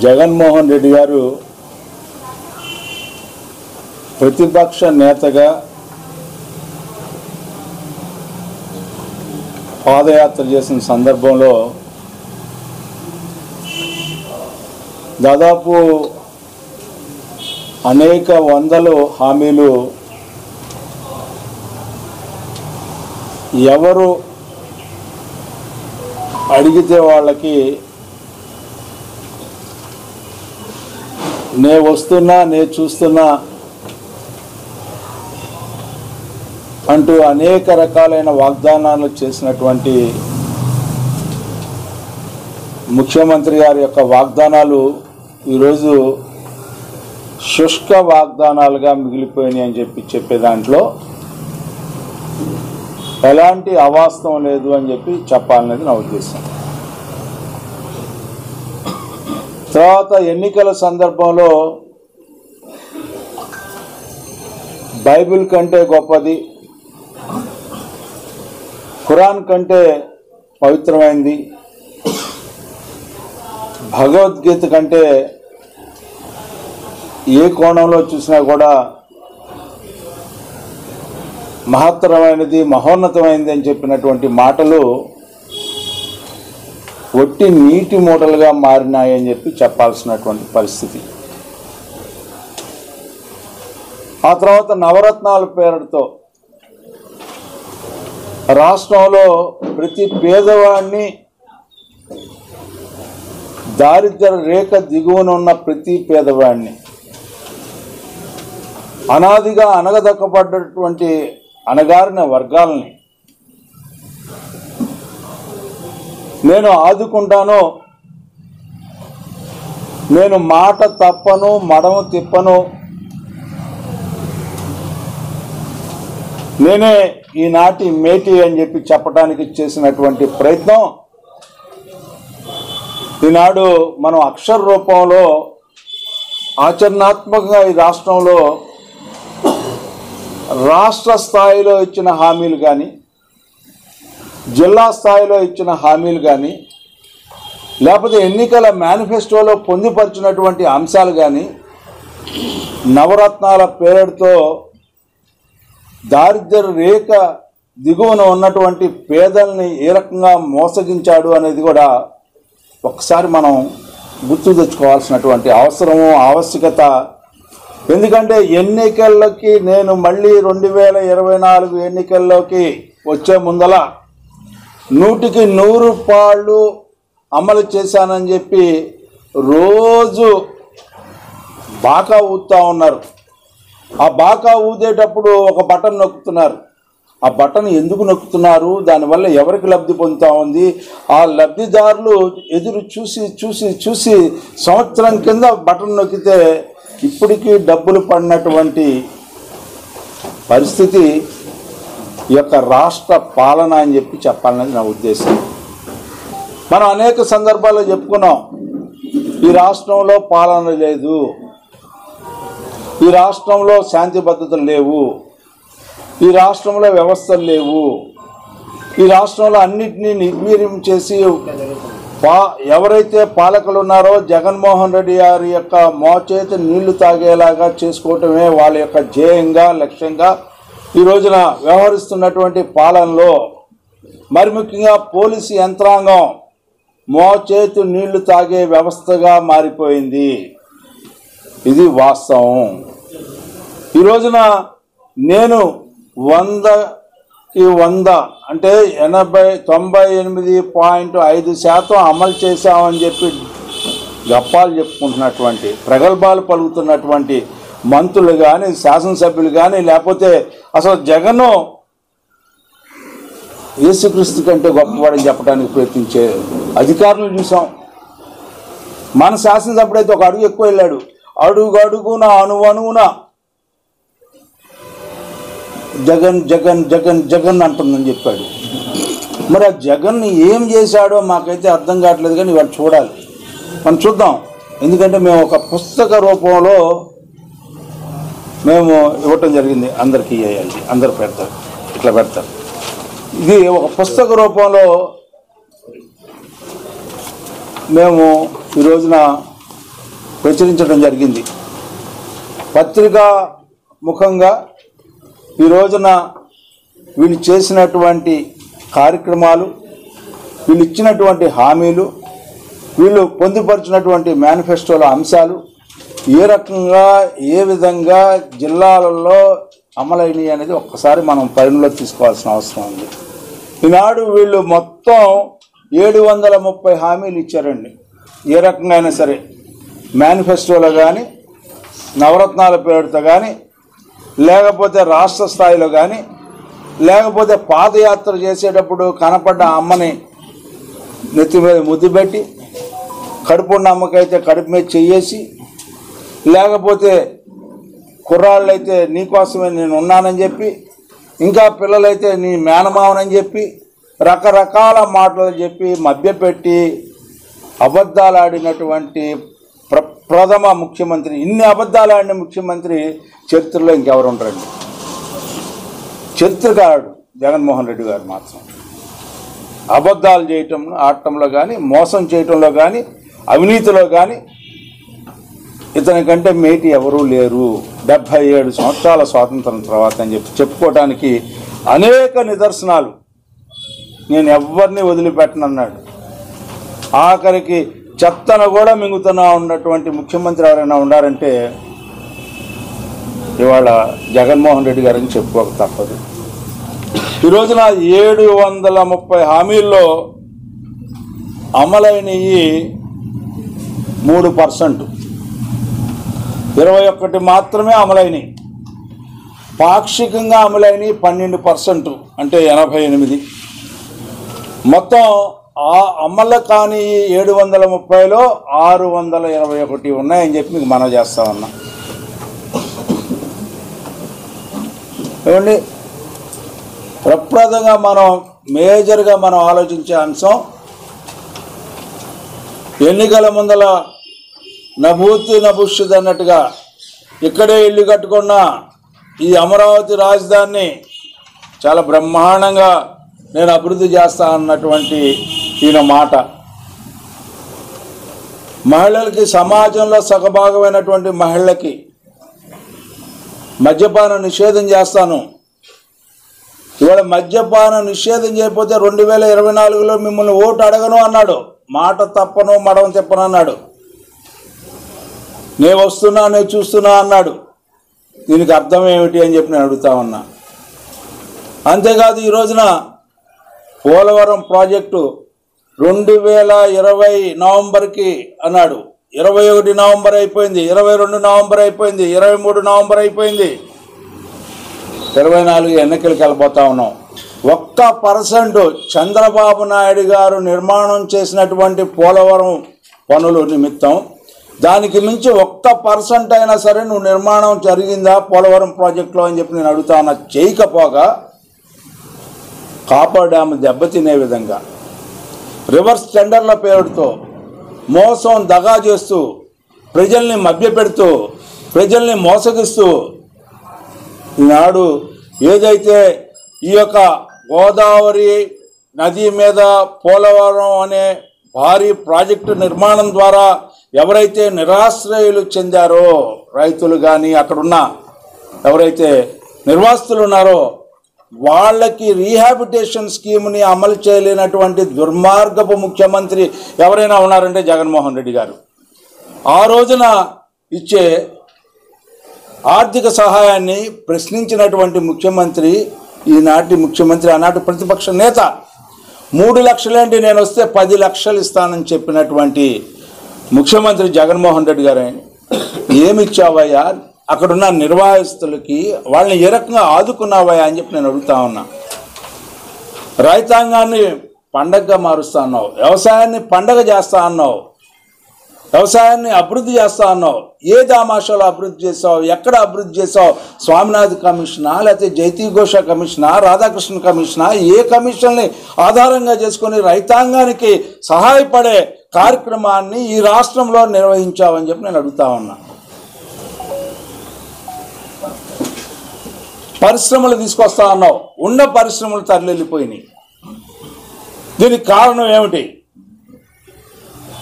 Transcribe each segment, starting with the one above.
జగన్మోహన్ రెడ్డి గారు ప్రతిపక్ష నేతగా పాదయాత్ర చేసిన సందర్భంలో దాదాపు అనేక వందలు హామీలు ఎవరు అడిగితే వాళ్ళకి నే వస్తున్నా నే చూస్తున్నా అంటూ అనేక రకాలైన వాగ్దానాలు చేసినటువంటి ముఖ్యమంత్రి గారి యొక్క వాగ్దానాలు ఈరోజు శుష్క వాగ్దానాలుగా మిగిలిపోయినాయి అని చెప్పే దాంట్లో ఎలాంటి అవాస్తవం లేదు అని చెప్పాలనేది నా ఉద్దేశం. తర్వాత ఎన్నికల సందర్భంలో బైబిల్ కంటే గొప్పది, ఖురాన్ కంటే పవిత్రమైంది, భగవద్గీత కంటే ఏ కోణంలో చూసినా కూడా మహత్తరమైనది, మహోన్నతమైనది అని చెప్పినటువంటి మాటలు ఒట్టి నీటి మూటలుగా మారినాయని చెప్పాల్సినటువంటి పరిస్థితి. ఆ తర్వాత నవరత్నాల పేరుతో రాష్ట్రంలో ప్రతి పేదవాడిని, దారిద్ర్య రేఖ దిగువన ఉన్న ప్రతి పేదవాడిని, అనాదిగా అనగదక్కబడ్డటువంటి అణగారిన వర్గాలని నేను ఆదుకుంటాను, నేను మాట తప్పను, మడమ తిప్పను, నేనే ఈనాటి మేటి అని చెప్పడానికి చేసినటువంటి ప్రయత్నం ఈనాడు మనం అక్షర రూపంలో ఆచరణాత్మకంగా ఈ రాష్ట్రంలో రాష్ట్ర స్థాయిలో ఇచ్చిన హామీలు కానీ, జిల్లా స్థాయిలో ఇచ్చిన హామీలు కానీ, లేకపోతే ఎన్నికల మేనిఫెస్టోలో పొందుపరిచినటువంటి అంశాలు కానీ, నవరత్నాల పేరుతో దారిద్ర్య రేఖ దిగువన ఉన్నటువంటి పేదల్ని ఏ రకంగా మోసగించాడు అనేది కూడా ఒకసారి మనం గుర్తు తెచ్చుకోవాల్సినటువంటి అవసరము, ఆవశ్యకత. ఎందుకంటే ఎన్నికల్లోకి నేను మళ్ళీ 2024 ఎన్నికల్లోకి వచ్చే ముందల 100కి 100 పాళ్ళు అమలు చేశానని చెప్పి రోజు బాకా ఊదుతూ ఉన్నారు. ఆ బాకా ఊదేటప్పుడు ఒక బటన్ నొక్కుతున్నారు. ఆ బటన్ ఎందుకు నొక్కుతున్నారు, దానివల్ల ఎవరికి లబ్ధి పొందుతూ ఉంది, ఆ లబ్ధిదారులు ఎదురు చూసి చూసి చూసి సంవత్సరం కింద బటన్ నొక్కితే ఇప్పటికీ డబ్బులు పడినటువంటి పరిస్థితి ఈ యొక్క రాష్ట్ర పాలన అని చెప్పాలనేది నా ఉద్దేశం. మనం అనేక సందర్భాల్లో చెప్పుకున్నాం, ఈ రాష్ట్రంలో పాలన లేదు, ఈ రాష్ట్రంలో శాంతి భద్రతలు లేవు, ఈ రాష్ట్రంలో వ్యవస్థలు లేవు, ఈ రాష్ట్రంలో అన్నిటినీ నిర్వీర్యం చేసి ఎవరైతే పాలకులు ఉన్నారో జగన్మోహన్ రెడ్డి గారి యొక్క మోచేతి నీళ్లు తాగేలాగా చేసుకోవటమే వాళ్ళ యొక్క ధ్యేయంగా, లక్ష్యంగా ఈ రోజున వ్యవహరిస్తున్నటువంటి పాలనలో మరి ముఖ్యంగా పోలీసు యంత్రాంగం మోచేతి నీళ్లు తాగే వ్యవస్థగా మారిపోయింది. ఇది వాస్తవం. ఈ రోజున నేను 100% అంటే 98.5% అమలు చేశామని గప్పాలు చెప్పుకుంటున్నటువంటి, ప్రగల్భాలు పలుకుతున్నటువంటి మంత్రులు కానీ, శాసనసభ్యులు కానీ, లేకపోతే అసలు జగన్ యేసుక్రీస్తు కంటే గొప్పవాడని చెప్పడానికి ప్రయత్నించే అధికారులు చూసాం. మన శాసనసభ్యుడు అయితే ఒక అడుగు ఎక్కువ వెళ్ళాడు, అడుగున అణువణువున జగన్ జగన్ జగన్ జగన్ అంటుందని చెప్పాడు. మరి ఆ జగన్ ఏం చేశాడో మాకైతే అర్థం కావట్లేదు, కానీ వాళ్ళు చూడాలి, మనం చూద్దాం. ఎందుకంటే మేము ఒక పుస్తక రూపంలో మేము ఇవ్వటం జరిగింది, అందరికీ ఇవ్వాలి, అందరు పెడతారు, ఇట్లా పెడతారు. ఇది ఒక పుస్తక రూపంలో మేము ఈ రోజున ప్రచురించడం జరిగింది. పత్రికా ముఖంగా ఈ రోజున వీళ్ళు చేసినటువంటి కార్యక్రమాలు, వీళ్ళు ఇచ్చినటువంటి హామీలు, వీళ్ళు పొందుపరిచినటువంటి మేనిఫెస్టోల అంశాలు ఏ రకంగా ఏ విధంగా జిల్లాలలో అమలైనవి అనేది ఒక్కసారి మనం పరిగణలో తీసుకోవాల్సిన అవసరం ఉంది. ఈనాడు వీళ్ళు మొత్తం 730 హామీలు ఇచ్చారండి. ఏ రకంగా అయినా సరే మేనిఫెస్టోలో కానీ, నవరత్నాల పేరుతో కానీ, లేకపోతే రాష్ట్ర స్థాయిలో కానీ, లేకపోతే పాదయాత్ర చేసేటప్పుడు కనపడ్డ అమ్మని నెత్తి మీద ముద్దు పెట్టి, కడుపున్న అమ్మకైతే కడుపు మీద చెయ్యేసి, లేకపోతే కుర్రాళ్ళైతే నీకోసమే నేను ఉన్నానని చెప్పి, ఇంకా పిల్లలైతే నీ మేనమావనని చెప్పి, రకరకాల మాటలు చెప్పి మభ్యపెట్టి అబద్ధాలు ఆడినటువంటి ప్రథమ ముఖ్యమంత్రి. ఇన్ని అబద్ధాలు ఆడిన ముఖ్యమంత్రి చరిత్రలో ఇంకెవరు ఉంటారండి? చరిత్రకారుడు జగన్మోహన్ రెడ్డి గారు మాత్రం అబద్ధాలు చేయటంలో, ఆడటంలో కానీ, మోసం చేయటంలో కానీ, అవినీతిలో కానీ ఇతని కంటే మేటి ఎవరూ లేరు 77 సంవత్సరాల స్వాతంత్రం తర్వాత అని చెప్పి చెప్పుకోవడానికి అనేక నిదర్శనాలు. నేను ఎవరిని వదిలిపెట్టనన్నాడు. ఆఖరికి చెత్తను కూడా మింగుతున్నా ఉన్నటువంటి ముఖ్యమంత్రి ఎవరైనా ఉన్నారంటే ఇవాళ జగన్మోహన్ రెడ్డి గారని చెప్పుకోక తప్పదు. ఈ రోజున 730 హామీల్లో అమలైనవి 3%, 21 మాత్రమే అమలైనవి. పాక్షికంగా అమలైనవి 12%, అంటే 88. మొత్తం ఆ అమలు కాని 730లో 621 ఉన్నాయని చెప్పి మీకు మనం చేస్తా ఉన్నా. ఏమండి, ప్రప్రదంగా మనం మేజర్గా మనం ఆలోచించే అంశం, ఎన్నికల ముందల నభూతి నభుష్యత్ అన్నట్టుగా ఇక్కడే ఇల్లు కట్టుకున్న ఈ అమరావతి రాజధానిని చాలా బ్రహ్మాండంగా నేను అభివృద్ధి చేస్తా అన్నటువంటి ఈయన మాట. మహిళలకి, సమాజంలో సగభాగమైనటువంటి మహిళలకి మద్యపాన నిషేధం చేస్తాను. ఇవాళ మద్యపాన నిషేధం చేయకపోతే 2024లో మిమ్మల్ని ఓటు అడగను అన్నాడు. మాట తప్పను, మడవ చెప్పను అన్నాడు. నేను వస్తున్నా, నేను చూస్తున్నా అన్నాడు. దీనికి అర్థం ఏమిటి అని చెప్పి నేను అడుగుతా ఉన్నా. అంతేకాదు, ఈ రోజున పోలవరం ప్రాజెక్టు 2020 నవంబర్కి అన్నాడు. 21 నవంబర్ అయిపోయింది, 22 నవంబర్ అయిపోయింది, 23 నవంబర్ అయిపోయింది, 24 ఎన్నికలకు వెళ్ళిపోతా ఉన్నాం. 1% చంద్రబాబు నాయుడు గారు నిర్మాణం చేసినటువంటి పోలవరం పనుల నిమిత్తం, దానికి మించి 1% అయినా సరే నువ్వు నిర్మాణం జరిగిందా పోలవరం ప్రాజెక్టులో అని చెప్పి నేను అడుగుతా ఉన్నా. చేయకపోగా కాపర్ డ్యామ్ దెబ్బతినే విధంగా రివర్స్ టెండర్ల పేరుతో మోసం, దగా చేస్తూ, ప్రజల్ని మభ్యపెడుతూ, ప్రజల్ని మోసగిస్తూ ఈనాడు ఏదైతే ఈ యొక్క గోదావరి నది మీద పోలవరం అనే భారీ ప్రాజెక్టు నిర్మాణం ద్వారా ఎవరైతే నిరాశ్రయులు చెందారో, రైతులు కానీ అక్కడున్న ఎవరైతే నిర్వాసితులు ఉన్నారో వాళ్ళకి రీహాబిటేషన్ స్కీమ్ని అమలు చేయలేనటువంటి దుర్మార్గపు ముఖ్యమంత్రి ఎవరైనా ఉన్నారంటే జగన్మోహన్ రెడ్డి గారు. ఆ రోజున ఇచ్చే ఆర్థిక సహాయాన్ని ప్రశ్నించినటువంటి ముఖ్యమంత్రి ఈనాటి ముఖ్యమంత్రి, ఆనాటి ప్రతిపక్ష నేత. 3 లక్షలేంటి, నేను వస్తే 10 లక్షలు ఇస్తానని చెప్పినటువంటి ముఖ్యమంత్రి జగన్మోహన్ రెడ్డి గారు. ఏమి ఇచ్చావయ్యా అక్కడున్న నిర్వాసితులకి, వాళ్ళని ఏ రకంగా ఆదుకున్నావయ్యా అని చెప్పి నేను అడుగుతా ఉన్నా. రైతాంగాన్ని పండగగా మారుస్తా అన్నావు, వ్యవసాయాన్ని పండగ చేస్తా అన్నావు, వ్యవసాయాన్ని అభివృద్ధి చేస్తా అన్నావు. ఏ దామాషాలో అభివృద్ధి చేసావు, ఎక్కడ అభివృద్ధి చేసావు? స్వామినాథ్ కమిషనా, లేకపోతే జైతీ ఘోష కమిషనా, రాధాకృష్ణ కమిషనా? ఏ కమిషన్ని ఆధారంగా చేసుకొని రైతాంగానికి సహాయపడే కార్యక్రమాన్ని ఈ రాష్ట్రంలో నిర్వహించావని చెప్పి నేను అడుగుతా ఉన్నా. పరిశ్రమలు తీసుకొస్తా అన్నావు, ఉన్న పరిశ్రమలు తరలిపోయినాయి. దీనికి కారణం ఏమిటి?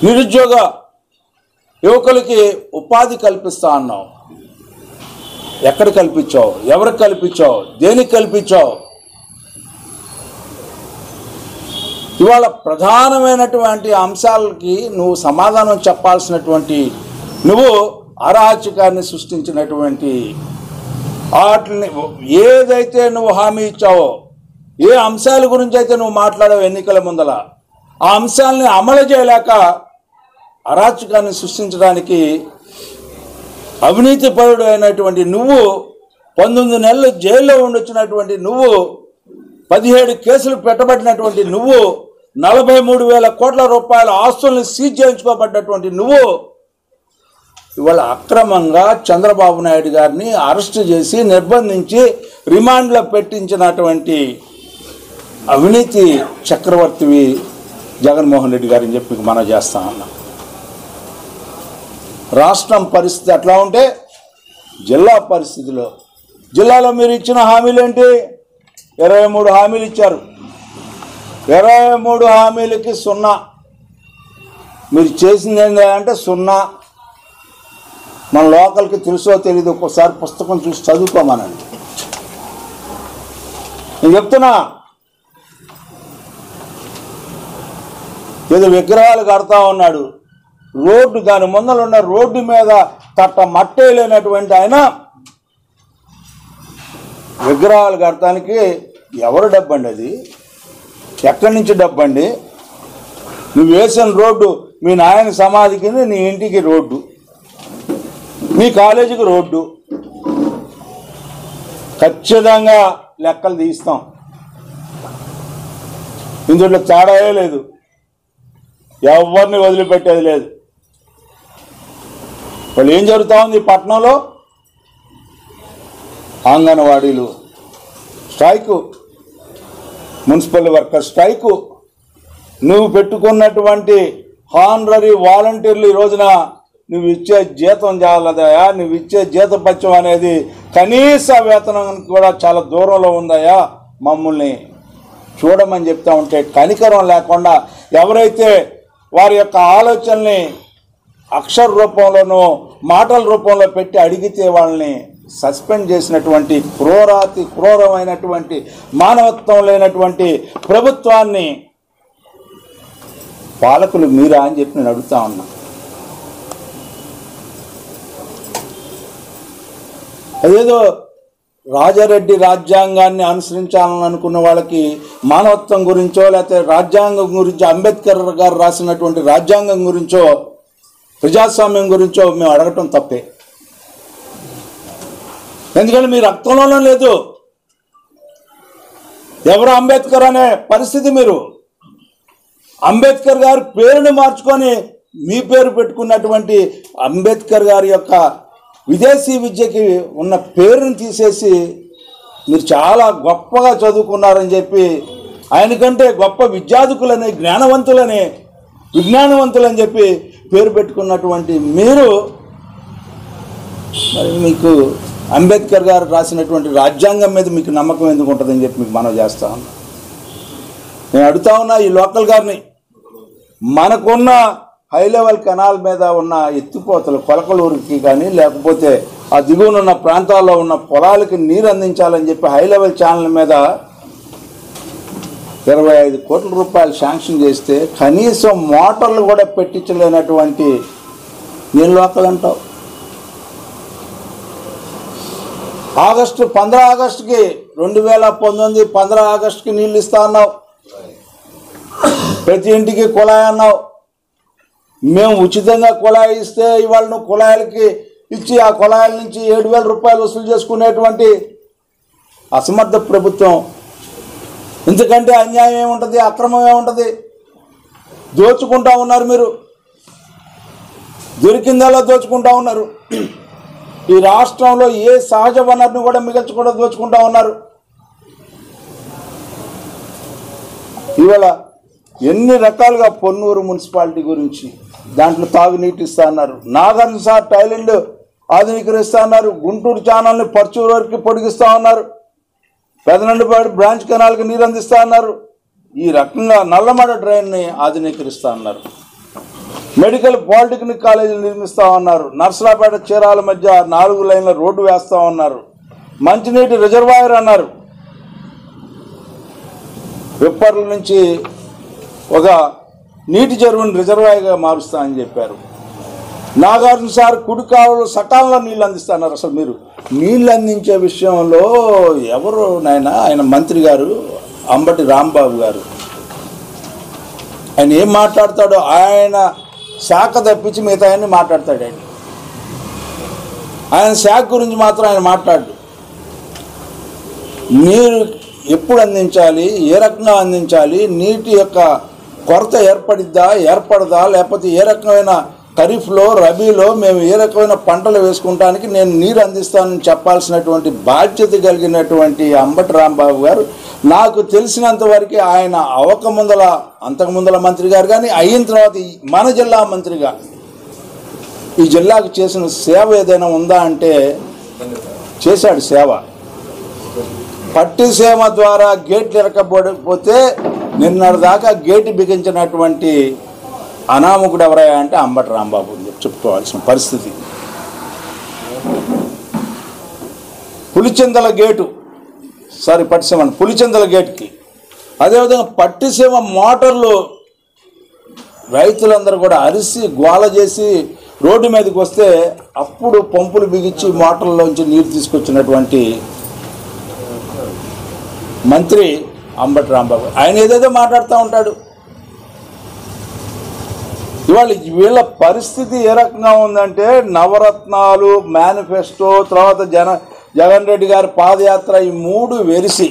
నిరుద్యోగ యువకులకి ఉపాధి కల్పిస్తా అన్నావు. ఎక్కడ కల్పించావు? ఎవరికి కల్పించావు? దేనికి కల్పించావు? ఇవాళ ప్రధానమైనటువంటి అంశాలకి నువ్వు సమాధానం చెప్పాల్సినటువంటి నువ్వు అరాచకాన్ని సృష్టించినటువంటి వాటిని ఏదైతే నువ్వు హామీ ఇచ్చావో, ఏ అంశాల గురించి అయితే నువ్వు మాట్లాడావు ఎన్నికల ముందల, ఆ అంశాలని అమలు చేయలేక అరాచకాన్ని సృష్టించడానికి అవినీతిపరుడు అయినటువంటి నువ్వు, 19 నెలలు జైల్లో ఉండొచ్చినటువంటి నువ్వు, 17 కేసులు పెట్టబడినటువంటి నువ్వు, 43,000 కోట్ల రూపాయల ఆస్తుల్ని సీజ్ చేయించుకోబడ్డటువంటి నువ్వు ఇవాళ అక్రమంగా చంద్రబాబు నాయుడు గారిని అరెస్టు చేసి నిర్బంధించి రిమాండ్లో పెట్టించినటువంటి అవినీతి చక్రవర్తివి జగన్మోహన్ రెడ్డి గారిని చెప్పి మనం చేస్తా ఉన్నాం. రాష్ట్రం పరిస్థితి ఎట్లా ఉంటే జిల్లా పరిస్థితిలో, జిల్లాలో మీరు ఇచ్చిన హామీలు ఏంటి? 23 హామీలు ఇచ్చారు. 23 హామీలకి 0. మీరు చేసింది ఏంటంటే 0. మన లోకల్కి తెలుసో తెలీదు, ఒక్కోసారి పుస్తకం చూసి చదువుకోమనండి. నేను చెప్తున్నా, ఏదో విగ్రహాలు కడతా ఉన్నాడు, రోడ్డు దాని ముందర ఉన్న రోడ్డు మీద తట్ట మట్టే లేనటువంటి ఆయన విగ్రహాలు కడటానికి ఎవరు డబ్బండి? అది ఎక్కడి నుంచి డబ్బండి? నువ్వు వేసిన రోడ్డు మీ నాయన సమాధికి, నీ ఇంటికి రోడ్డు, మీ కాలేజీకి రోడ్డు, ఖచ్చితంగా లెక్కలు తీస్తాం. ఇందులో తేడాయే లేదు, ఎవరిని వదిలిపెట్టేది లేదు. వాళ్ళు ఏం జరుగుతూ ఉంది పట్టణంలో? అంగన్వాడీలు స్ట్రైకు, మున్సిపల్ వర్కర్ స్ట్రైకు, నువ్వు పెట్టుకున్నటువంటి హానరీ వాలంటీర్లు ఈ రోజున నువ్వు ఇచ్చే జీతం చాలదయా, నువ్వు ఇచ్చే జీతపత్యం అనేది కనీస వేతనం కూడా చాలా దూరంలో ఉందయా, మమ్మల్ని చూడమని చెప్తా ఉంటే కనికరం లేకుండా ఎవరైతే వారి యొక్క ఆలోచనల్ని అక్షర రూపంలోనూ మాటల రూపంలో పెట్టి అడిగితే వాళ్ళని సస్పెండ్ చేసినటువంటి క్రూరాతి క్రూరమైనటువంటి మానవత్వం లేనటువంటి ప్రభుత్వాన్ని పాలకులు మీరా అని చెప్పి నేను అడుగుతా ఉన్నా. అదేదో రాజారెడ్డి రాజ్యాంగాన్ని అనుసరించాలని అనుకున్న వాళ్ళకి మానవత్వం గురించో లేకపోతే రాజ్యాంగం గురించో, అంబేద్కర్ గారు రాసినటువంటి రాజ్యాంగం గురించో, ప్రజాస్వామ్యం గురించో మేము అడగటం తప్పే. ఎందుకంటే మీ రక్తంలోనే లేదు. ఎవరు అంబేద్కర్ అనే పరిస్థితి, మీరు అంబేద్కర్ గారి పేరుని మార్చుకొని మీ పేరు పెట్టుకున్నటువంటి అంబేద్కర్ గారి యొక్క విదేశీ విద్యకి ఉన్న పేరుని తీసేసి మీరు చాలా గొప్పగా చదువుకున్నారని చెప్పి, ఆయనకంటే గొప్ప విద్యాధికులని, జ్ఞానవంతులని, విజ్ఞానవంతులని చెప్పి పేరు పెట్టుకున్నటువంటి మీరు మరి మీకు అంబేద్కర్ గారు రాసినటువంటి రాజ్యాంగం మీద మీకు నమ్మకం ఎందుకు ఉంటుందని చెప్పి మీకు మనం చేస్తా ఉన్నా. నేను అడుగుతా ఉన్నా ఈ లోకల్ గారిని, మనకున్న హై లెవెల్ కెనాల్ మీద ఉన్న ఎత్తిపోతలు కొలకలూరుకి కానీ లేకపోతే ఆ దిగువనున్న ప్రాంతాల్లో ఉన్న పొలాలకి నీరు అందించాలని చెప్పి హై లెవెల్ ఛానల్ మీద 25 కోట్ల రూపాయలు శాంక్షన్ చేస్తే కనీసం మోటార్లు కూడా పెట్టించలేనటువంటి నేను లోకల్ అంటావు. 15 ఆగస్టుకి 2019 15 ఆగస్టుకి నీళ్ళు ఇస్తా అన్నావు, ప్రతి ఇంటికి కుళాయి అన్నావు. మేము ఉచితంగా కుళాయి ఇస్తే ఇవాళ నువ్వు కుళాయిలకి ఇచ్చి ఆ కుళాయిల నుంచి 7,000 రూపాయలు వసూలు చేసుకునేటువంటి అసమర్థ ప్రభుత్వం. ఎందుకంటే అన్యాయం ఏముంటుంది, అక్రమం ఏముంటుంది? దోచుకుంటా ఉన్నారు మీరు, దొరికిందలా దోచుకుంటా ఉన్నారు. ఈ రాష్ట్రంలో ఏ సహజ వనరుని కూడా మిగల్చకుండా దోచుకుంటా ఉన్నారు. ఇవాళ ఎన్ని రకాలుగా పొన్నూరు మున్సిపాలిటీ గురించి దాంట్లో తాగునీటి ఇస్తా అన్నారు, నాగార్జున సాగర్ టైలెండ్ ఆధునీకరిస్తా అన్నారు, గుంటూరు ఛానల్ని పర్చూరు వరకు పొడిగిస్తా ఉన్నారు, పెదనండిపాడు బ్రాంచ్ కెనాల్కి నీరు అందిస్తా అన్నారు, ఈ రకంగా నల్లమడ డ్రైన్ని ఆధునీకరిస్తా అన్నారు. మెడికల్ పాలిటెక్నిక్ కాలేజీలు నిర్మిస్తామన్నారు. నర్సరాపేట చీరాల మధ్య 4 లైన్ల రోడ్డు వేస్తామన్నారు. మంచినీటి రిజర్వాయర్ అన్నారు. విప్పర్ల నుంచి ఒక నీటి చెరువుని రిజర్వాయర్గా మారుస్తామని చెప్పారు. నాగార్జున సార్ కుడి కాలువలో సకాలంలో నీళ్ళు అందిస్తున్నారు. అసలు మీరు నీళ్ళు అందించే విషయంలో ఎవరు నాయన, ఆయన మంత్రి గారు అంబటి రాంబాబు గారు, ఆయన ఏం మాట్లాడతాడో ఆయన శాఖ తప్పించి మిగతా ఆయన్ని మాట్లాడతాడు. ఆయన శాఖ గురించి మాత్రం ఆయన మాట్లాడు. నీరు ఎప్పుడు అందించాలి, ఏ రకంగా అందించాలి, నీటి యొక్క కొరత ఏర్పడదా లేకపోతే ఏ రకమైన ఖరీఫ్లో రబీలో మేము ఏ రకమైన పంటలు వేసుకుంటానికి నేను నీరు అందిస్తానని చెప్పాల్సినటువంటి బాధ్యత కలిగినటువంటి అంబటి రాంబాబు గారు, నాకు తెలిసినంత వరకు ఆయన అంతకుముందల మంత్రి గారు కానీ అయిన తర్వాత మన జిల్లా మంత్రిగా ఈ జిల్లాకు చేసిన సేవ ఏదైనా ఉందా అంటే చేశాడు సేవ. పట్టిసీమ ద్వారా గేట్లు ఎరకపోతే నిన్నటిదాకా గేటు బిగించినటువంటి అనామకుడు ఎవరయ్యా అంటే అంబటి రాంబాబు అని చెప్పుకోవాల్సిన పరిస్థితి. పులిచెందల గేటుకి అదేవిధంగా పట్టిసీమ మోటార్లు రైతులందరూ కూడా అరిసి గోల చేసి రోడ్డు మీదకి వస్తే అప్పుడు పంపులు బిగించి మోటార్లోంచి నీరు తీసుకొచ్చినటువంటి మంత్రి అంబటి రాంబాబు. ఆయన ఏదేదో మాట్లాడుతూ ఉంటాడు. ఇవాళ వీళ్ళ పరిస్థితి ఏ రకంగా ఉందంటే నవరత్నాలు, మేనిఫెస్టో, తర్వాత జగన్ రెడ్డి గారి పాదయాత్ర, ఈ 3 వెరిసి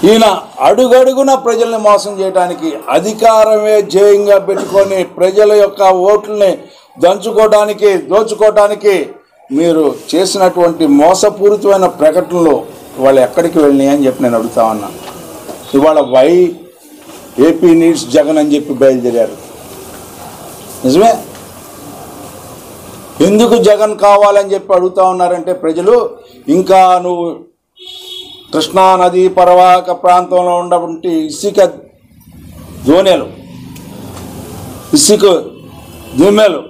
ఈయన అడుగడుగున ప్రజల్ని మోసం చేయడానికి, అధికారమే ధ్యేయంగా పెట్టుకొని ప్రజల యొక్క ఓట్లని దోచుకోవడానికి మీరు చేసినటువంటి మోసపూరితమైన ప్రకటనలు ఇవాళ ఎక్కడికి వెళ్ళినాయి అని చెప్పి నేను అడుగుతా ఉన్నా. ఇవాళ ఏపీ నీడ్స్ జగన్ అని చెప్పి బయలుదేరారు. నిజమే. ఎందుకు జగన్ కావాలని చెప్పి అడుగుతా ఉన్నారంటే ప్రజలు, ఇంకా నువ్వు కృష్ణా నది పరవాహక ప్రాంతంలో ఉన్నటువంటి ఇసుక దోణెలు, ఇసుక దిమ్మెలు,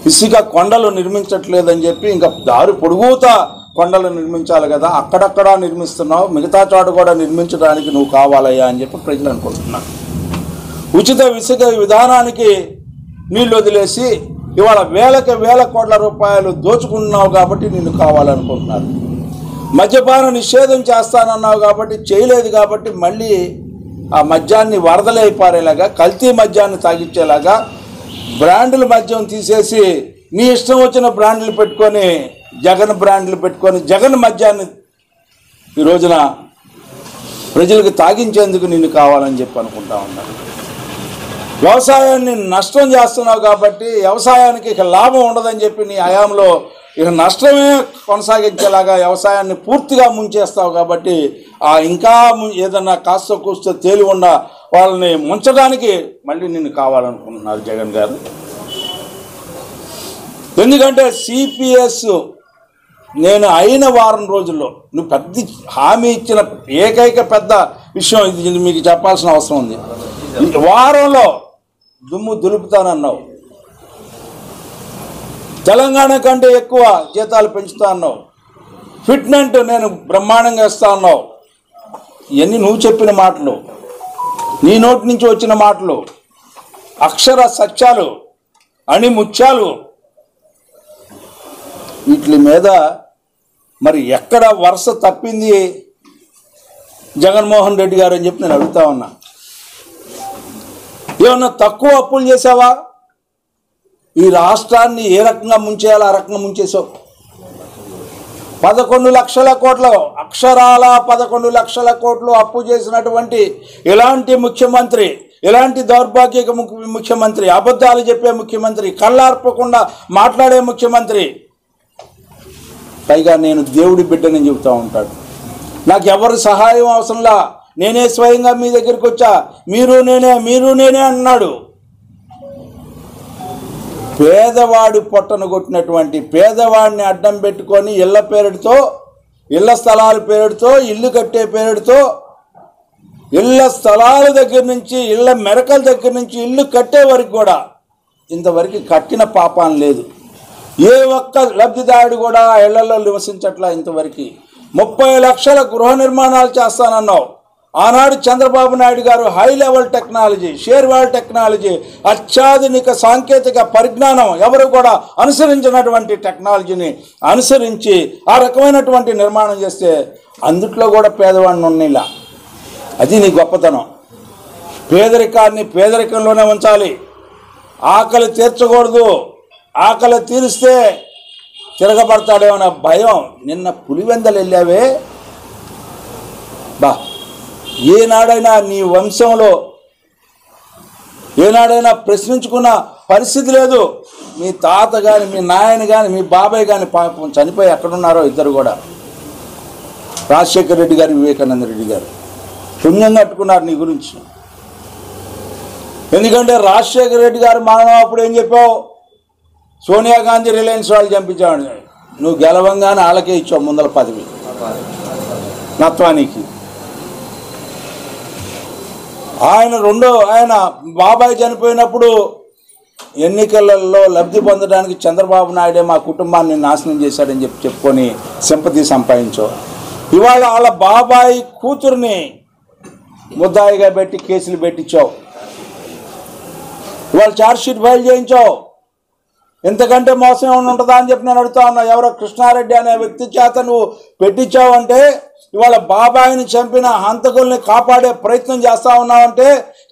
ఇసుక కొండలు నిర్మించట్లేదని చెప్పి ఇంకా దారి పొడుగుతా కొండలు నిర్మించాలి కదా, అక్కడక్కడ నిర్మిస్తున్నావు, మిగతా చోట కూడా నిర్మించడానికి నువ్వు కావాలయ్యా అని చెప్పి ప్రజలు అనుకుంటున్నారు. ఉచిత ఇసుక విధానానికి నీళ్ళు వదిలేసి ఇవాళ వేల కోట్ల రూపాయలు దోచుకుంటున్నావు కాబట్టి నిన్ను కావాలనుకుంటున్నారు. మద్యపాన నిషేధం చేస్తానన్నావు కాబట్టి చేయలేదు కాబట్టి మళ్ళీ ఆ మద్యాన్ని వరదలైపారేలాగా, కల్తీ మద్యాన్ని తాగించేలాగా బ్రాండ్ల మద్యం తీసేసి నీ ఇష్టం వచ్చిన బ్రాండ్లు పెట్టుకొని, జగన్ బ్రాండ్లు పెట్టుకొని జగన్ మద్యాన్ని ఈ రోజున ప్రజలకు తాగించేందుకు నిన్ను కావాలని చెప్పి అనుకుంటా ఉన్నారు. వ్యవసాయాన్ని నష్టం చేస్తున్నావు కాబట్టి వ్యవసాయానికి ఇక లాభం ఉండదని చెప్పి నీ హయాంలో ఇక నష్టమే కొనసాగించేలాగా వ్యవసాయాన్ని పూర్తిగా ముంచేస్తావు కాబట్టి ఇంకా ఏదన్నా కాస్త కూస్తో తేలి ఉన్న వాళ్ళని ముంచడానికి మళ్ళీ నిన్ను కావాలనుకుంటున్నారు జగన్ గారు. ఎందుకంటే సిపిఎస్ నేను అయిన వారం రోజుల్లో నువ్వు పెద్ద హామీ ఇచ్చిన ఏకైక పెద్ద విషయం ఇది మీకు చెప్పాల్సిన అవసరం ఉంది. వారంలో దుమ్ము దులుపుతానన్నావు, తెలంగాణ కంటే ఎక్కువ జీతాలు పెంచుతా అన్నావు, ఫిట్మెంట్ నేను బ్రహ్మాండంగా ఇస్తా అన్నావు. ఇవన్నీ నువ్వు చెప్పిన మాటలు, నీ నోటి నుంచి వచ్చిన మాటలు, అక్షర సత్యాలు, అణిముత్యాలు. వీటి మీద మరి ఎక్కడ వరుస తప్పింది జగన్మోహన్ రెడ్డి గారు అని చెప్పి నేను అడుగుతా ఉన్నా. ఏమన్నా తక్కువ అప్పులు చేసావా? ఈ రాష్ట్రాన్ని ఏ రకంగా ముంచేయాలో ఆ రకంగా ముంచేసావు. 11 లక్షల కోట్లు, అక్షరాల 11 లక్షల కోట్లు అప్పు చేసినటువంటి ఇలాంటి ముఖ్యమంత్రి, ఇలాంటి దౌర్భాగ్యక ముఖ్యమంత్రి, అబద్ధాలు చెప్పే ముఖ్యమంత్రి, కళ్ళార్పకుండా మాట్లాడే ముఖ్యమంత్రి, పైగా నేను దేవుడి బిడ్డని చెబుతూ ఉంటాడు. నాకు ఎవరి సహాయం అవసరంలా, నేనే స్వయంగా మీ దగ్గరికి వచ్చా, మీరు నేనే అన్నాడు. పేదవాడి పొట్టను కొట్టినటువంటి, పేదవాడిని అడ్డం పెట్టుకొని ఇళ్ల స్థలాల పేరుతో, ఇల్లు కట్టే పేరుతో ఇళ్ల స్థలాల దగ్గర నుంచి, ఇళ్ల మెరకల దగ్గర నుంచి ఇల్లు కట్టే వరకు కూడా ఇంతవరకు కట్టిన పాపం లేదు. ఏ ఒక్క లబ్ధిదారుడు కూడా ఇళ్లలో నివసించట్లా ఇంతవరకు. 30 లక్షల గృహ నిర్మాణాలు చేస్తానన్నావు. ఆనాడు చంద్రబాబు నాయుడు గారు high level technology, shear wall technology, అత్యాధునిక సాంకేతిక పరిజ్ఞానం ఎవరు కూడా అనుసరించినటువంటి టెక్నాలజీని అనుసరించి ఆ రకమైనటువంటి నిర్మాణం చేస్తే అందుట్లో కూడా పేదవాడిని ఉన్నిలా. అది నీ గొప్పతనం. పేదరికాన్ని పేదరికంలోనే ఉంచాలి. ఆకలి తీర్చకూడదు. ఆకలి తీరిస్తే తిరగబడతాడేమన్న భయం. నిన్న పులివెందలు వెళ్ళావే బా, ఏనాడైనా నీ వంశంలో ఏనాడైనా ప్రశ్నించుకున్న పరిస్థితి లేదు. మీ తాత కానీ, మీ నాయన కానీ, మీ బాబాయ్ కానీ పాపం చనిపోయి ఎక్కడున్నారో ఇద్దరు కూడా. రాజశేఖర రెడ్డి గారు, వివేకానంద రెడ్డి గారు పుణ్యం కట్టుకున్నారు నీ గురించి. ఎందుకంటే రాజశేఖర రెడ్డి గారు మరణం అప్పుడు ఏం చెప్పావు? సోనియా గాంధీ రిలయన్స్ వాళ్ళు చంపించాడు. నువ్వు గెలవంగానే వాళ్ళకే ఇచ్చావు ముందల పదవి నత్వానికి. ఆయన బాబాయ్ చనిపోయినప్పుడు ఎన్నికలలో లబ్ధి పొందడానికి చంద్రబాబు నాయుడే మా కుటుంబాన్ని నాశనం చేశాడని చెప్పుకొని సింపతి సంపాదించావు. ఇవాళ వాళ్ళ బాబాయ్ కూతుర్ని ముద్దాయిగా పెట్టి కేసులు పెట్టించావు. ఇవాళ ఛార్జ్షీట్ ఫైల్ చేయించావు. ఇంతకంటే మోసం ఏమైనా ఉంటుందా అని చెప్పి నేను అడుగుతా ఉన్నా. ఎవరో కృష్ణారెడ్డి అనే వ్యక్తి చేత నువ్వు పెట్టించావంటే, ఇవాళ బాబాయిని చంపిన హంతకుల్ని కాపాడే ప్రయత్నం చేస్తా ఉన్నావంటే,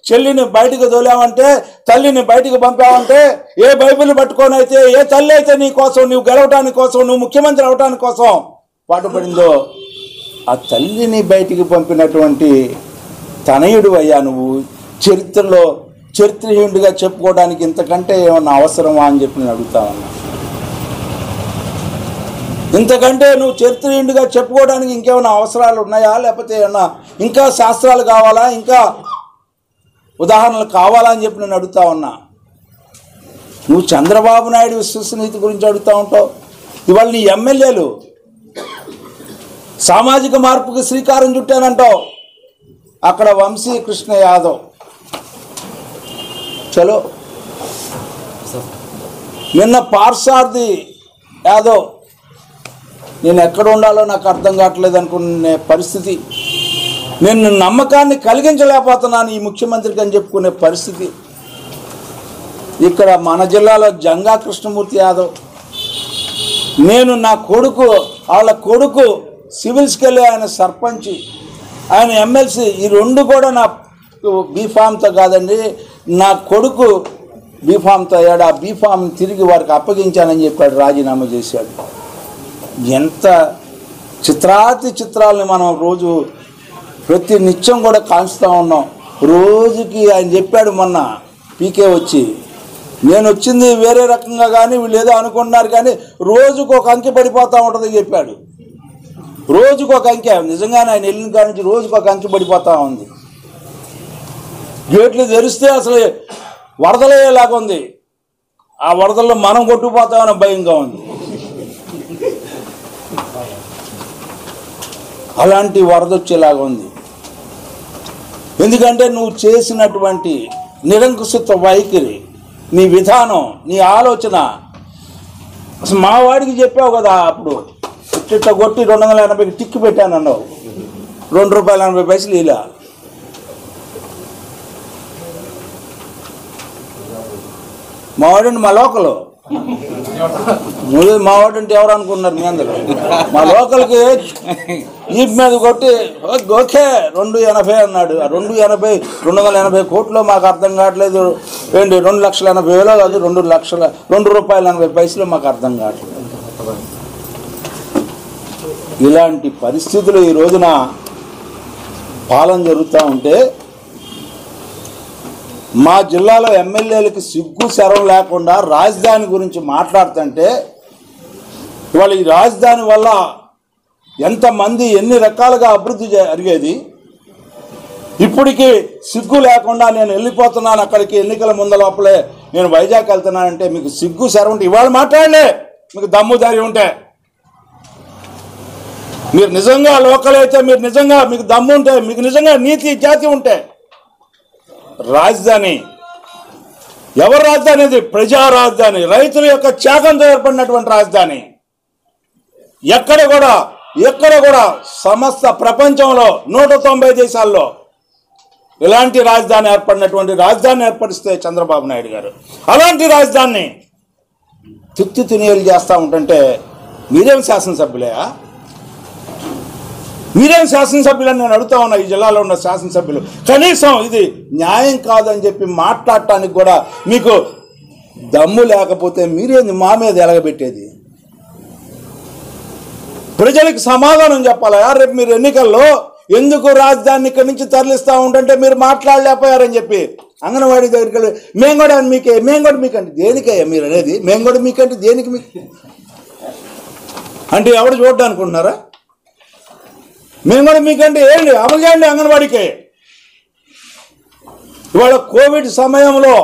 చెల్లిని బయటకు తోలావంటే, తల్లిని బయటకు పంపావంటే, ఏ బైబిల్ పట్టుకొని అయితే, ఏ తల్లి అయితే నీ కోసం, నువ్వు గెలవటానికి కోసం, నువ్వు ముఖ్యమంత్రి అవటానికి కోసం పాటుపడిందో, ఆ తల్లిని బయటికి పంపినటువంటి తనయుడు అయ్యా నువ్వు. చరిత్రలో చరిత్రహీనుడిగా చెప్పుకోవడానికి ఇంతకంటే ఏమన్నా అవసరమా అని చెప్పి నేను అడుగుతా ఉన్నా. ఇంతకంటే నువ్వు చరిత్రహీనుడిగా చెప్పుకోవడానికి ఇంకేమైనా అవసరాలు ఉన్నాయా? లేకపోతే ఏమన్నా ఇంకా శాస్త్రాలు కావాలా, ఇంకా ఉదాహరణలు కావాలా అని చెప్పి నేను అడుగుతా ఉన్నా. నువ్వు చంద్రబాబు నాయుడు విశ్వసనీయత గురించి అడుగుతూ ఉంటావు. ఇవాళ నీ ఎమ్మెల్యేలు సామాజిక మార్పుకి శ్రీకారం చుట్టానంటావు. అక్కడ వంశీ కృష్ణ యాదవ్ చలో, నిన్న పార్సార్థి యాదవ్ నేను ఎక్కడ ఉండాలో నాకు అర్థం కావట్లేదు అనుకునే పరిస్థితి, నేను నమ్మకాన్ని కలిగించలేకపోతున్నాను ఈ ముఖ్యమంత్రికి అని చెప్పుకునే పరిస్థితి. ఇక్కడ మన జిల్లాలో జంగా కృష్ణమూర్తి యాదవ్, నేను నా కొడుకు, వాళ్ళ కొడుకు సివిల్స్కి వెళ్ళి ఆయన సర్పంచ్, ఆయన ఎమ్మెల్సీ, ఈ రెండు కూడా నా బీఫామ్తో కాదండి, నా కొడుకు బీఫామ్తో అయ్యాడు. ఆ బీఫామ్ తిరిగి వారికి అప్పగించానని చెప్పాడు, రాజీనామా చేశాడు. ఎంత చిత్రాతి చిత్రాలని మనం రోజు ప్రతి నిత్యం కూడా కాల్చుతూ ఉన్నాం. రోజుకి ఆయన చెప్పాడు మొన్న పీకే వచ్చి, నేను వచ్చింది వేరే రకంగా కానీ వీళ్ళు ఏదో అనుకుంటున్నారు కానీ రోజుకు ఒక అంకె పడిపోతూ ఉంటుందని చెప్పాడు. రోజుకు ఒక అంకె, నిజంగానే ఆయన వెళ్ళిన కాడి నుంచి రోజుకు ఒక అంకె పడిపోతూ ఉంది. గేట్లు తెరిస్తే అసలు వరదలయ్యేలాగా ఉంది. ఆ వరదల్లో మనం కొట్టుకుపోతామని భయంగా ఉంది. అలాంటి వరద వచ్చేలాగా ఉంది. ఎందుకంటే నువ్వు చేసినటువంటి నిరంకుశత్వ వైఖరి, నీ విధానం, నీ ఆలోచన. అసలు మా వాడికి చెప్పావు కదా అప్పుడు, ఇట్లా కొట్టి 280కి టిక్కి పెట్టానన్నావు, ₹2.80 ఇలా. మావాడండి మా లోకలు, మావాడు అంటే ఎవరు అనుకున్నారు మీ అందరూ? మా లోకల్కి ఈప్ మీద కొట్టి ఓకే 280 అన్నాడు. ఆ 280 కోట్లు మాకు అర్థం కావట్లేదు ఏంటి, 2,80,000 కాదు, ₹2.80 మాకు అర్థం కావట్లేదు. ఇలాంటి పరిస్థితులు ఈ రోజున పాలన జరుగుతూ ఉంటే, మా జిల్లాలో ఎమ్మెల్యేలకి సిగ్గు శరం లేకుండా రాజధాని గురించి మాట్లాడుతుంటే, ఇవాళ ఈ రాజధాని వల్ల ఎంతమంది ఎన్ని రకాలుగా అభివృద్ధి జరిగేది, ఇప్పటికీ సిగ్గు లేకుండా నేను వెళ్ళిపోతున్నాను అక్కడికి, ఎన్నికల ముందు లోపలే నేను వైజాగ్ వెళ్తున్నానంటే మీకు సిగ్గు శరం ఉంటే ఇవాళ మాట్లాడలే, మీకు దమ్ము ధైర్యం ఉంటే. మీరు నిజంగా లోకల్ అయితే, మీరు నిజంగా మీకు దమ్ము ఉంటే, మీకు నిజంగా నీతి జాతి ఉంటే, రాజధాని ఎవరి రాజధాని? అది ప్రజా రాజధాని, రైతుల యొక్క త్యాగంతో ఏర్పడినటువంటి రాజధాని. ఎక్కడ కూడా సమస్త ప్రపంచంలో 190 దేశాల్లో ఇలాంటి రాజధాని ఏర్పడిస్తే చంద్రబాబు నాయుడు గారు. అలాంటి రాజధానిని తిత్తి తినేలు చేస్తూ ఉంటుంటే మీరేం శాసనసభ్యులే? మీరేం శాసనసభ్యులని నేను అడుగుతా ఉన్నా. ఈ జిల్లాలో ఉన్న శాసనసభ్యులు కనీసం ఇది న్యాయం కాదని చెప్పి మాట్లాడటానికి కూడా మీకు దమ్ము లేకపోతే మీరేంది మా మీద ఎలగబెట్టేది? ప్రజలకు సమాధానం చెప్పాలా? రేపు మీరు ఎన్నికల్లో ఎందుకు రాజధాని ఇక్కడి నుంచి తరలిస్తూ ఉంటుంటే మీరు మాట్లాడలేకపోయారని చెప్పి అంగన్వాడీ దగ్గరికి వెళ్ళి మేము కూడా మీకంటే దేనికయ్యా మీరు అనేది? మేము కూడా మీకంటే దేనికి? మీకు అంటే ఎవరు చూడ్డానుకుంటున్నారా? మేము కూడా మీకంటే ఏంటి అమలు చేయండి అంగన్వాడీకి. ఇవాళ కోవిడ్ సమయంలో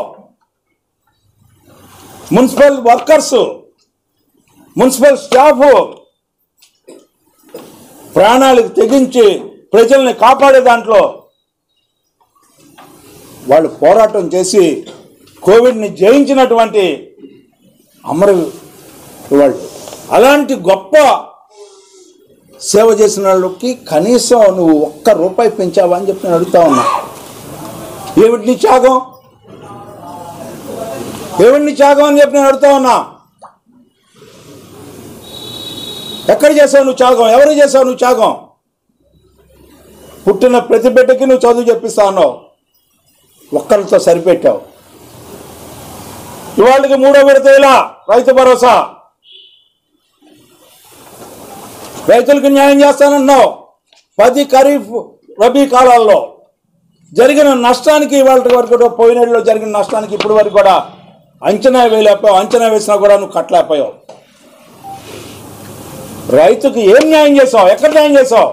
మున్సిపల్ వర్కర్స్, మున్సిపల్ స్టాఫ్ ప్రాణాలకు తెగించి ప్రజల్ని కాపాడే దాంట్లో వాళ్ళు పోరాటం చేసి కోవిడ్ని జయించినటువంటి వాళ్ళు. అలాంటి గొప్ప సేవ చేసిన వాళ్ళకి కనీసం నువ్వు ₹1 పెంచావా అని చెప్పి నేను అడుగుతా ఉన్నా. ఏమిటి నీ త్యాగం? అని చెప్పి నేను అడుగుతా ఉన్నా. ఎక్కడ చేసావు నువ్వు త్యాగం? ఎవరు చేసావు నువ్వు త్యాగం? పుట్టిన ప్రతి బిడ్డకి నువ్వు చదువు చెప్పిస్తా ఉన్నావు, ఒక్కరితో సరిపెట్టావు. ఇవాళకి 3వ విడత ఇలా రైతు భరోసా, రైతులకు న్యాయం చేస్తానన్నావు. 10 ఖరీఫ్ రబీ కాలాల్లో జరిగిన నష్టానికి ఇవాళ వరకు, పోయినేళ్ళలో జరిగిన నష్టానికి ఇప్పటి వరకు కూడా అంచనా వేయలేకపోయావు. అంచనా వేసినా కూడా నువ్వు కట్టలేకపోయావు. రైతుకు ఏం న్యాయం చేసావు? ఎక్కడ న్యాయం చేసావు?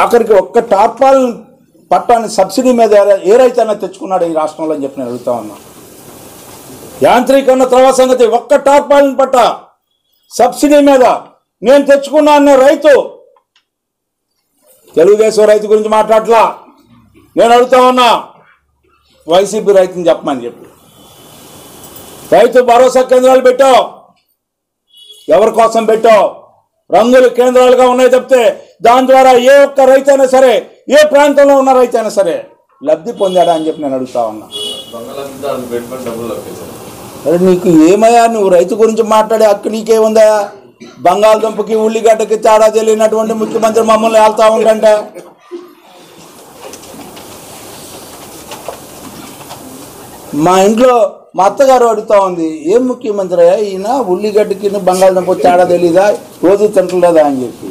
ఆఖరికి ఒక్క టార్పాల్ పట్టాన్ని సబ్సిడీ మీద ఏ రైతైనా తెచ్చుకున్నాడు ఈ రాష్ట్రంలో అని చెప్పి నేను అడుగుతా ఉన్నా. యాంత్రీకరణ తర్వాత సంగతి, ఒక్క టార్పాల్ పట్ట సబ్సిడీ మీద నేను తెచ్చుకున్నా అన్న రైతు, తెలుగుదేశం రైతు గురించి మాట్లాడలా. నేను అడుగుతా ఉన్నా వైసీపీ రైతుని చెప్పమని చెప్పి. రైతు భరోసా కేంద్రాలు పెట్టావు, ఎవరి కోసం పెట్టావు? రంగుల కేంద్రాలుగా ఉన్నాయి తప్పితే దాని ద్వారా ఏ ఒక్క రైతైనా సరే, ఏ ప్రాంతంలో ఉన్న రైతైనా సరే లబ్ధి పొందాడా అని చెప్పి నేను అడుగుతా ఉన్నా. అరే నీకు ఏమయ్యా? నువ్వు రైతు గురించి మాట్లాడే హక్కు నీకేముందా? బంగాళదుంపకి ఉల్లిగడ్డకి తేడా తెలియనటువంటి ముఖ్యమంత్రి మమ్మల్ని వెళ్తా ఉండంట. మా ఇంట్లో మా అత్తగారు అడుగుతా ఉంది, ఏం ముఖ్యమంత్రి అయ్యా ఈయన, ఉల్లిగడ్డకి బంగాళదుంప తేడా తెలీదా, రోజు తింటలేదా అని చెప్పి.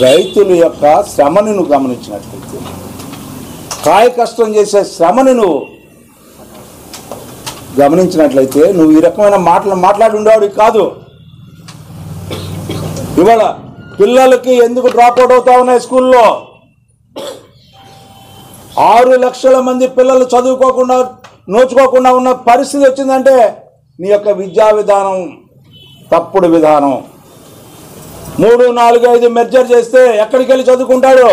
రైతుల యొక్క శ్రమని నువ్వు గమనించినట్లయితే, కాయ కష్టం చేసే శ్రమని నువ్వు గమనించినట్లయితే నువ్వు ఈ రకమైన మాటలు మాట్లాడి ఉండేవాడివి కాదు. ఇవాళ పిల్లలకి ఎందుకు డ్రాప్ అవుట్ అవుతా ఉన్నాయి స్కూల్లో? 6 లక్షల మంది పిల్లలు చదువుకోకుండా, నోచుకోకుండా ఉన్న పరిస్థితి వచ్చిందంటే నీ యొక్క విద్యా విధానం తప్పుడు విధానం. 3, 4, 5 మెర్జర్ చేస్తే ఎక్కడికి వెళ్ళి చదువుకుంటాడు?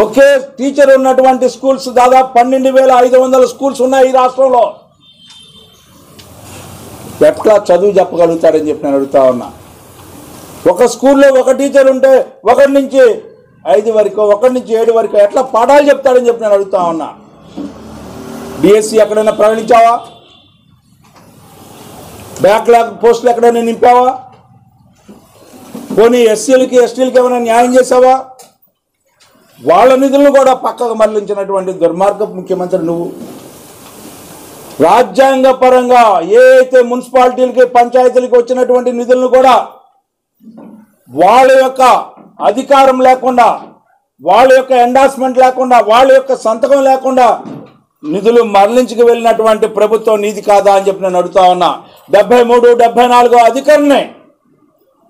ఒకే టీచర్ ఉన్నటువంటి స్కూల్స్ దాదాపు 12,500 స్కూల్స్ ఉన్నాయి ఈ రాష్ట్రంలో. ఎట్లా చదువు చెప్పగలుగుతాడని చెప్పి నేను అడుగుతా ఉన్నా. ఒక స్కూల్లో ఒక టీచర్ ఉంటే 1 నుంచి 5 వరకు, 1 నుంచి 7 వరకు ఎట్లా పాఠాలు చెప్తాడని చెప్పి నేను అడుగుతా ఉన్నా. డిఎస్సి ఎక్కడైనా ప్రకటించావా? బ్యాక్లాగ్ పోస్టులు ఎక్కడైనా నింపావా? పోనీ ఎస్సీలకి ఎస్టీలకి ఏమైనా న్యాయం చేసావా? వాళ్ళ నిధులను కూడా పక్కకు మళ్లించినటువంటి దుర్మార్గపు ముఖ్యమంత్రి నువ్వు. రాజ్యాంగ పరంగా ఏ అయితే మున్సిపాలిటీలకి, పంచాయతీలకి వచ్చినటువంటి నిధులను కూడా వాళ్ళ యొక్క అధికారం లేకుండా, వాళ్ళ యొక్క ఎండార్స్మెంట్ లేకుండా, వాళ్ళ యొక్క సంతకం లేకుండా నిధులు మరలించుకు వెళ్ళినటువంటి ప్రభుత్వం నీది కాదా అని చెప్పి నేను అడుగుతా ఉన్నా. 73, 74 అధికారాన్ని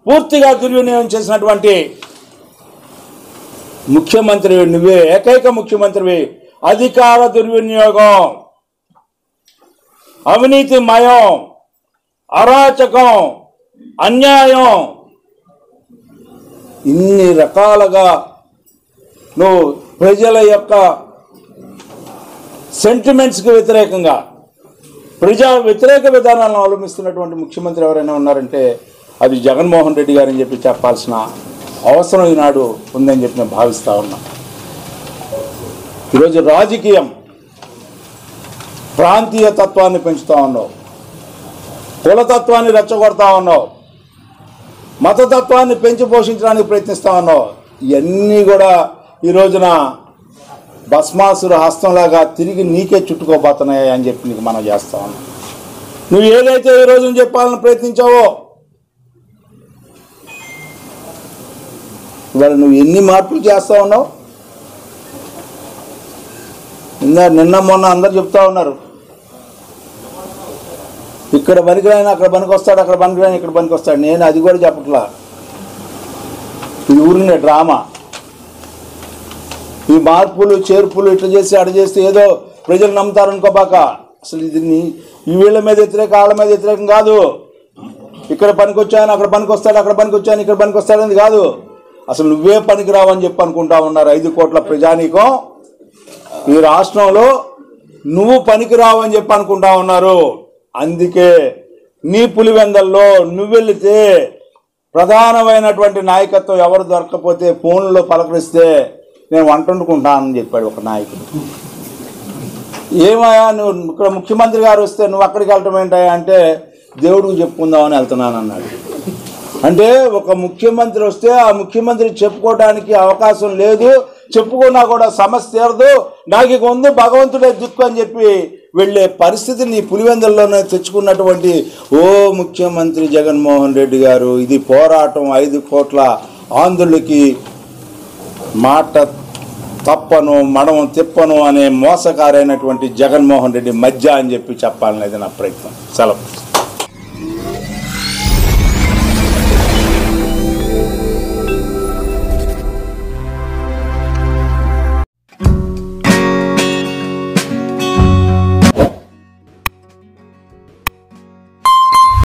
పూర్తిగా దుర్వినియోగం చేసినటువంటి ముఖ్యమంత్రివి నువ్వే, ఏకైక ముఖ్యమంత్రివి. అధికార దుర్వినియోగం, అవినీతి మయం, అరాచకం, అన్యాయం, ఇన్ని రకాలుగా నువ్వు ప్రజల యొక్క సెంటిమెంట్స్కి వ్యతిరేకంగా ప్రజా వ్యతిరేక విధానాలను అవలంబిస్తున్నటువంటి ముఖ్యమంత్రి ఎవరైనా ఉన్నారంటే అది జగన్మోహన్ రెడ్డి గారని చెప్పి చెప్పాల్సిన అవసరం ఈనాడు ఉందని చెప్పి నేను భావిస్తూ ఉన్నా. ఈరోజు రాజకీయం ప్రాంతీయ తత్వాన్ని పెంచుతూ ఉన్నావు, కులతత్వాన్ని రెచ్చగొడతా ఉన్నావు, మతతత్వాన్ని పెంచి పోషించడానికి ప్రయత్నిస్తూ ఉన్నావు. ఇవన్నీ కూడా ఈ రోజున భస్మాసుర హస్తంలాగా తిరిగి నీకే చుట్టుకోబోతున్నాయి అని చెప్పి నీకు మనం చేస్తా ఉన్నాం. నువ్వు ఏదైతే ఈ రోజున చెప్పాలని ప్రయత్నించావో ఇవాళ నువ్వు ఎన్ని మార్పులు చేస్తూ ఉన్నావు. నిన్న మొన్న అందరు చెప్తా ఉన్నారు, ఇక్కడ పనికిరాయన అక్కడ పనికి వస్తాడు, అక్కడ పనికిరాయన ఇక్కడ పనికి వస్తాడు. నేను అది కూడా చెప్పట్లా. ఇది ఊరినే డ్రామా. ఈ మార్పులు చేర్పులు ఇట్లా చేసి అడ చేస్తే ఏదో ప్రజలు నమ్ముతారనుకోబాక. అసలు ఇది ఈ వీళ్ళ మీద వ్యతిరేక వాళ్ళ మీద వ్యతిరేకం కాదు. ఇక్కడ పనికి వచ్చాయని అక్కడ పనికి వస్తాడు, అక్కడ పనికి వచ్చాయని ఇక్కడ పనికి వస్తాడని కాదు. అసలు నువ్వే పనికి రావని చెప్పి అనుకుంటా ఉన్నారు 5 కోట్ల ప్రజానీకం. ఈ రాష్ట్రంలో నువ్వు పనికి రావని చెప్పి అనుకుంటా ఉన్నారు. అందుకే నీ పులివెందల్లో నువ్వు వెళితే ప్రధానమైనటువంటి నాయకత్వం ఎవరు దొరకకపోతే ఫోన్లో పలకరిస్తే నేను వంట వండుకుంటానని చెప్పాడు ఒక నాయకుడు. ఏమయ్యా నువ్వు ఇక్కడ ముఖ్యమంత్రి గారు వస్తే నువ్వు అక్కడికి వెళ్ళటం ఏంటయ్యా అంటే దేవుడికి చెప్పుకుందామని వెళ్తున్నాను అన్నాడు. అంటే ఒక ముఖ్యమంత్రి వస్తే ఆ ముఖ్యమంత్రి చెప్పుకోవడానికి అవకాశం లేదు, చెప్పుకున్నా కూడా సమస్య తీరదు, నాకు ఇక ఉంది భగవంతుడే దిక్కు అని చెప్పి వెళ్ళే పరిస్థితిని పులివెందుల్లోనే తెచ్చుకున్నటువంటి ఓ ముఖ్యమంత్రి జగన్మోహన్ రెడ్డి గారు. ఇది పోరాటం 5 కోట్ల ఆంధ్రులకి మాట తప్పను మడమ తిప్పను అనే మోసకారైనటువంటి జగన్మోహన్ రెడ్డి మధ్య అని చెప్పి చెప్పాలనేది నా ప్రయత్నం. సెలవు.